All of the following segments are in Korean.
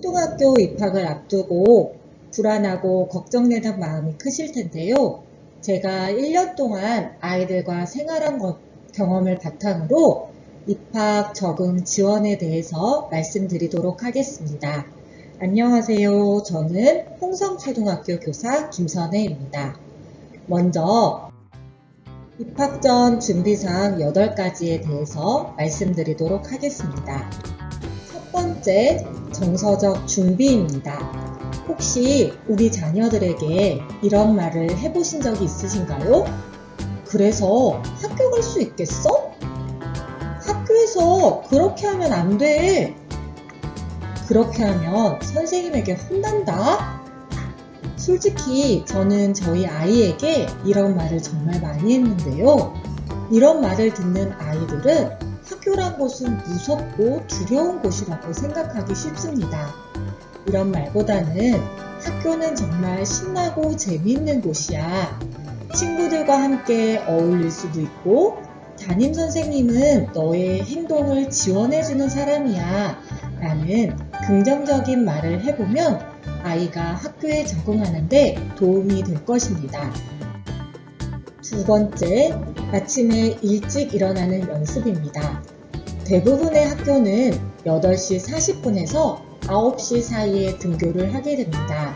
초등학교 입학을 앞두고 불안하고 걱정되는 마음이 크실 텐데요. 제가 1년 동안 아이들과 생활한 경험을 바탕으로 입학 적응 지원에 대해서 말씀드리도록 하겠습니다. 안녕하세요. 저는 홍성초등학교 교사 김선혜입니다. 먼저 입학 전 준비사항 8가지에 대해서 말씀드리도록 하겠습니다. 첫 번째, 정서적 준비입니다. 혹시 우리 자녀들에게 이런 말을 해보신 적이 있으신가요? 그래서 학교 갈 수 있겠어? 학교에서 그렇게 하면 안 돼. 그렇게 하면 선생님에게 혼난다. 솔직히 저는 저희 아이에게 이런 말을 정말 많이 했는데요. 이런 말을 듣는 아이들은 학교란 곳은 무섭고 두려운 곳이라고 생각하기 쉽습니다. 이런 말보다는 학교는 정말 신나고 재미있는 곳이야. 친구들과 함께 어울릴 수도 있고 담임 선생님은 너의 행동을 지원해주는 사람이야 라는 긍정적인 말을 해보면 아이가 학교에 적응하는데 도움이 될 것입니다. 두 번째, 아침에 일찍 일어나는 연습입니다. 대부분의 학교는 8시 40분에서 9시 사이에 등교를 하게 됩니다.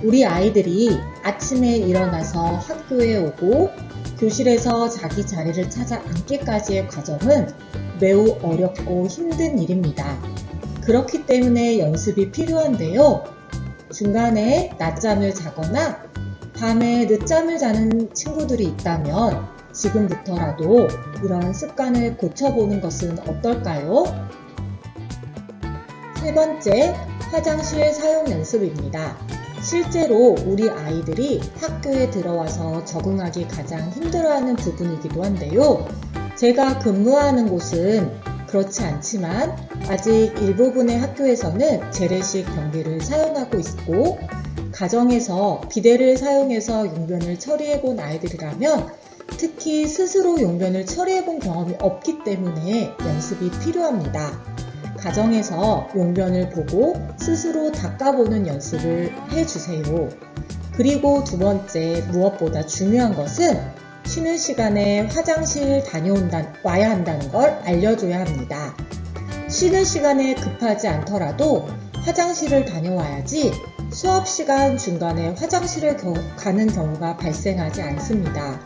우리 아이들이 아침에 일어나서 학교에 오고 교실에서 자기 자리를 찾아 앉기까지의 과정은 매우 어렵고 힘든 일입니다. 그렇기 때문에 연습이 필요한데요. 중간에 낮잠을 자거나 밤에 늦잠을 자는 친구들이 있다면 지금부터라도 이런 습관을 고쳐보는 것은 어떨까요? 세 번째, 화장실 사용 연습입니다. 실제로 우리 아이들이 학교에 들어와서 적응하기 가장 힘들어하는 부분이기도 한데요. 제가 근무하는 곳은 그렇지 않지만 아직 일부분의 학교에서는 재래식 변기를 사용하고 있고 가정에서 비데를 사용해서 용변을 처리해본 아이들이라면 특히 스스로 용변을 처리해본 경험이 없기 때문에 연습이 필요합니다. 가정에서 용변을 보고 스스로 닦아보는 연습을 해주세요. 그리고 두 번째, 무엇보다 중요한 것은 쉬는 시간에 화장실 와야 한다는 걸 알려줘야 합니다. 쉬는 시간에 급하지 않더라도 화장실을 다녀와야지 수업 시간 중간에 화장실을 가는 경우가 발생하지 않습니다.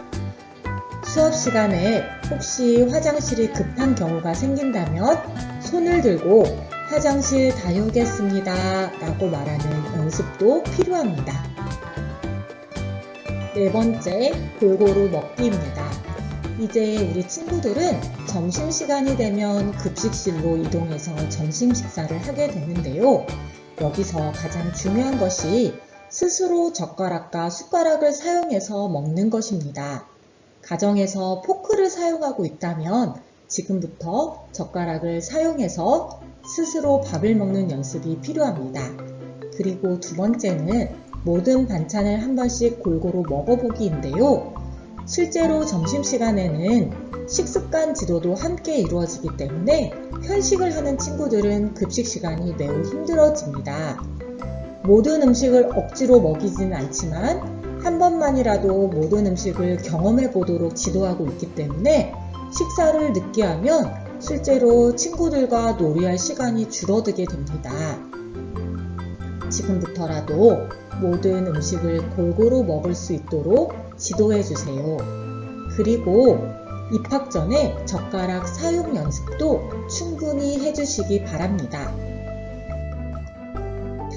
수업 시간에 혹시 화장실이 급한 경우가 생긴다면 손을 들고 화장실 다녀오겠습니다 라고 말하는 연습도 필요합니다. 네 번째, 골고루 먹기입니다. 이제 우리 친구들은 점심시간이 되면 급식실로 이동해서 점심 식사를 하게 되는데요. 여기서 가장 중요한 것이 스스로 젓가락과 숟가락을 사용해서 먹는 것입니다. 가정에서 포크를 사용하고 있다면 지금부터 젓가락을 사용해서 스스로 밥을 먹는 연습이 필요합니다. 그리고 두 번째는 모든 반찬을 한 번씩 골고루 먹어보기인데요. 실제로 점심시간에는 식습관 지도도 함께 이루어지기 때문에 편식을 하는 친구들은 급식 시간이 매우 힘들어집니다. 모든 음식을 억지로 먹이지는 않지만 한 번만이라도 모든 음식을 경험해 보도록 지도하고 있기 때문에 식사를 늦게 하면 실제로 친구들과 놀이할 시간이 줄어들게 됩니다. 지금부터라도 모든 음식을 골고루 먹을 수 있도록 지도해 주세요. 그리고 입학 전에 젓가락 사용 연습도 충분히 해주시기 바랍니다.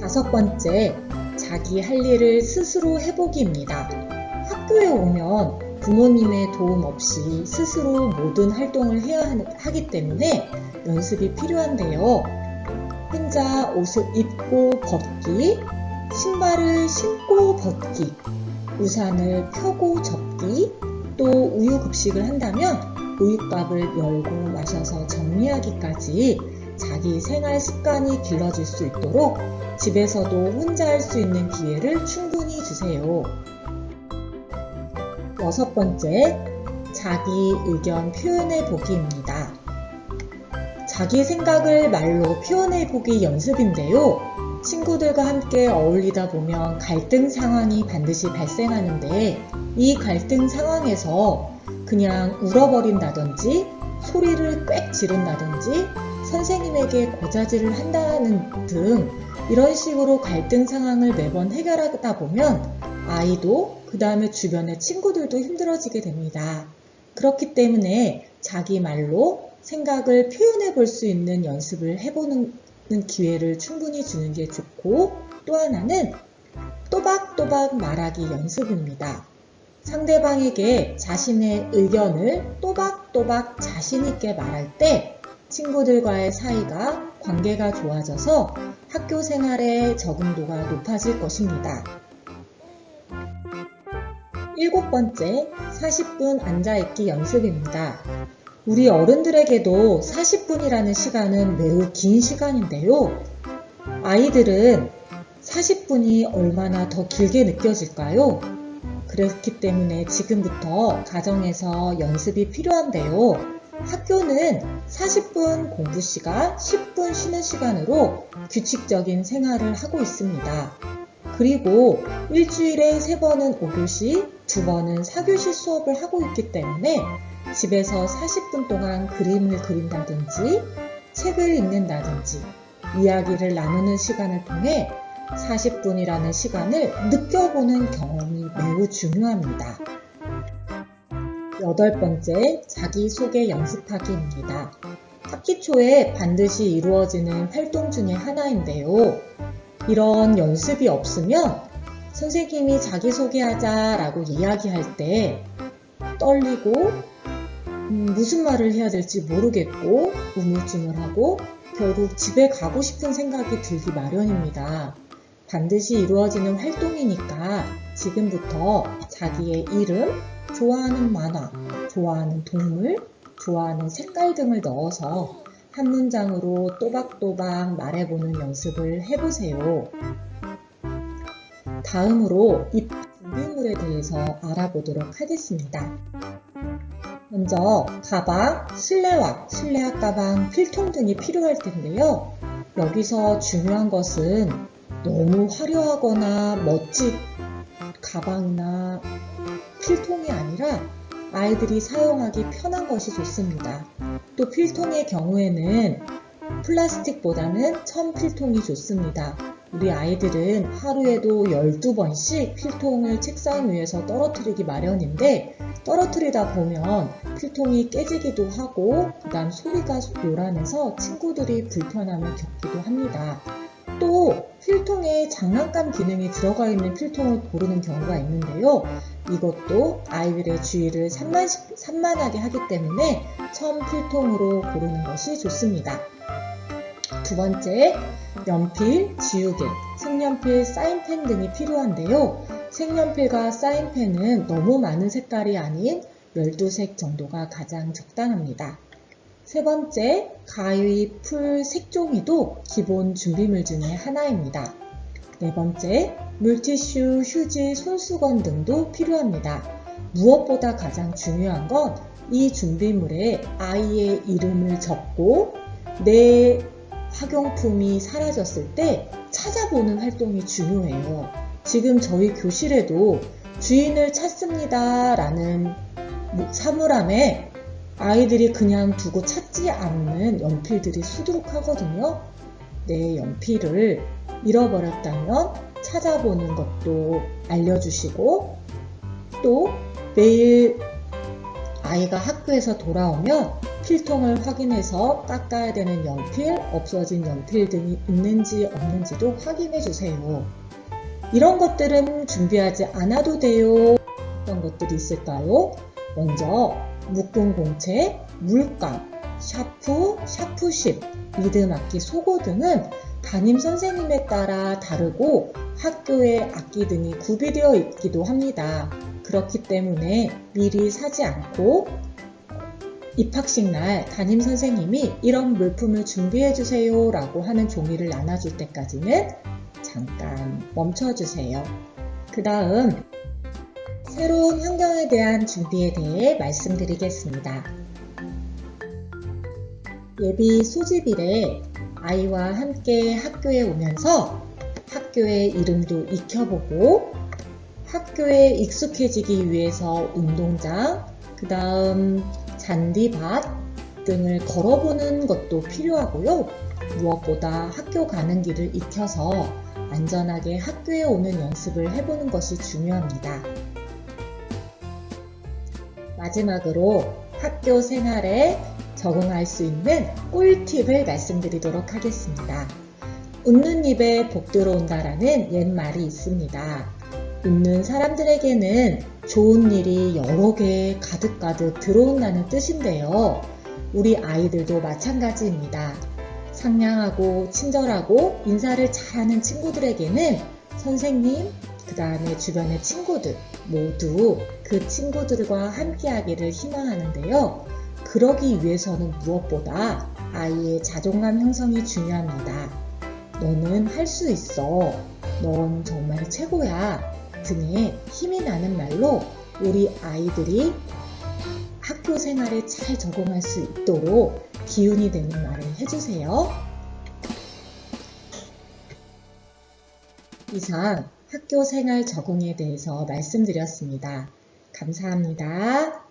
다섯 번째, 자기 할 일을 스스로 해보기입니다. 학교에 오면 부모님의 도움 없이 스스로 모든 활동을 해야 하기 때문에 연습이 필요한데요. 혼자 옷을 입고 벗기, 신발을 신고 벗기, 우산을 펴고 접기, 또 우유 급식을 한다면 우유값을 열고 마셔서 정리하기까지 자기 생활 습관이 길러질 수 있도록 집에서도 혼자 할 수 있는 기회를 충분히 주세요. 여섯 번째, 자기 의견 표현해 보기입니다. 자기 생각을 말로 표현해 보기 연습인데요. 친구들과 함께 어울리다 보면 갈등 상황이 반드시 발생하는데 이 갈등 상황에서 그냥 울어버린다든지 소리를 꽥 지른다든지 선생님에게 고자질을 한다는 등 이런 식으로 갈등 상황을 매번 해결하다 보면 아이도 그 다음에 주변의 친구들도 힘들어지게 됩니다. 그렇기 때문에 자기 말로 생각을 표현해 볼 수 있는 연습을 해보는 기회를 충분히 주는 게 좋고, 또 하나는 또박또박 말하기 연습입니다. 상대방에게 자신의 의견을 또박또박 자신 있게 말할 때 친구들과의 사이가 관계가 좋아져서 학교 생활의 적응도가 높아질 것입니다. 7번째, 40분 앉아있기 연습입니다. 우리 어른들에게도 40분이라는 시간은 매우 긴 시간인데요. 아이들은 40분이 얼마나 더 길게 느껴질까요? 그렇기 때문에 지금부터 가정에서 연습이 필요한데요. 학교는 40분 공부 시간, 10분 쉬는 시간으로 규칙적인 생활을 하고 있습니다. 그리고 일주일에 3번은 5교시, 2번은 4교시 수업을 하고 있기 때문에 집에서 40분 동안 그림을 그린다든지 책을 읽는다든지 이야기를 나누는 시간을 통해 40분이라는 시간을 느껴보는 경험이 매우 중요합니다. 8번째, 자기소개 연습하기입니다. 학기 초에 반드시 이루어지는 활동 중에 하나인데요. 이런 연습이 없으면 선생님이 자기소개하자라고 이야기할 때 떨리고 무슨 말을 해야 될지 모르겠고 우물쭈물하고 결국 집에 가고 싶은 생각이 들기 마련입니다. 반드시 이루어지는 활동이니까 지금부터 자기의 이름, 좋아하는 만화, 좋아하는 동물, 좋아하는 색깔 등을 넣어서 한 문장으로 또박또박 말해보는 연습을 해보세요. 다음으로 입학 준비물에 대해서 알아보도록 하겠습니다. 먼저 가방, 실내화, 실내화 가방, 필통 등이 필요할 텐데요. 여기서 중요한 것은 너무 화려하거나 멋진 가방이나 필통이 아니라 아이들이 사용하기 편한 것이 좋습니다. 또 필통의 경우에는 플라스틱보다는 천 필통이 좋습니다. 우리 아이들은 하루에도 12번씩 필통을 책상 위에서 떨어뜨리기 마련인데 떨어뜨리다 보면 필통이 깨지기도 하고 그 다음 소리가 요란해서 친구들이 불편함을 겪기도 합니다. 또 필통에 장난감 기능이 들어가 있는 필통을 고르는 경우가 있는데요. 이것도 아이들의 주의를 산만하게 하기 때문에 천 필통으로 고르는 것이 좋습니다. 2번째, 연필, 지우개, 색연필, 사인펜 등이 필요한데요. 색연필과 사인펜은 너무 많은 색깔이 아닌 12색 정도가 가장 적당합니다. 3번째, 가위, 풀, 색종이도 기본 준비물 중에 하나입니다. 4번째, 물티슈, 휴지, 손수건 등도 필요합니다. 무엇보다 가장 중요한 건 이 준비물에 아이의 이름을 적고 내 학용품이 사라졌을 때 찾아보는 활동이 중요해요. 지금 저희 교실에도 주인을 찾습니다 라는 사물함에 아이들이 그냥 두고 찾지 않는 연필들이 수두룩하거든요. 내 연필을 잃어버렸다면 찾아보는 것도 알려주시고 또 매일 아이가 학교에서 돌아오면 필통을 확인해서 닦아야 되는 연필, 없어진 연필 등이 있는지 없는지도 확인해 주세요. 이런 것들은 준비하지 않아도 돼요. 어떤 것들이 있을까요? 먼저 묶은 공책, 물감, 샤프, 샤프십, 리듬 악기, 소고 등은 담임 선생님에 따라 다르고 학교에 악기 등이 구비되어 있기도 합니다. 그렇기 때문에 미리 사지 않고 입학식 날 담임 선생님이 이런 물품을 준비해 주세요 라고 하는 종이를 나눠줄 때까지는 잠깐 멈춰주세요. 그 다음 새로운 환경에 대한 준비에 대해 말씀드리겠습니다. 예비 소집일에 아이와 함께 학교에 오면서 학교의 이름도 익혀보고 학교에 익숙해지기 위해서 운동장, 그 다음 잔디밭 등을 걸어보는 것도 필요하고요. 무엇보다 학교 가는 길을 익혀서 안전하게 학교에 오는 연습을 해보는 것이 중요합니다. 마지막으로 학교 생활에 적응할 수 있는 꿀팁을 말씀드리도록 하겠습니다. 웃는 입에 복 들어온다라는 옛말이 있습니다. 웃는 사람들에게는 좋은 일이 여러 개 가득가득 들어온다는 뜻인데요. 우리 아이들도 마찬가지입니다. 상냥하고 친절하고 인사를 잘하는 친구들에게는 선생님, 그 다음에 주변의 친구들 모두 그 친구들과 함께하기를 희망하는데요. 그러기 위해서는 무엇보다 아이의 자존감 형성이 중요합니다. 너는 할 수 있어. 넌 정말 최고야. 등의 힘이 나는 말로 우리 아이들이 학교 생활에 잘 적응할 수 있도록 기운이 되는 말을 해주세요. 이상 학교 생활 적응에 대해서 말씀드렸습니다. 감사합니다.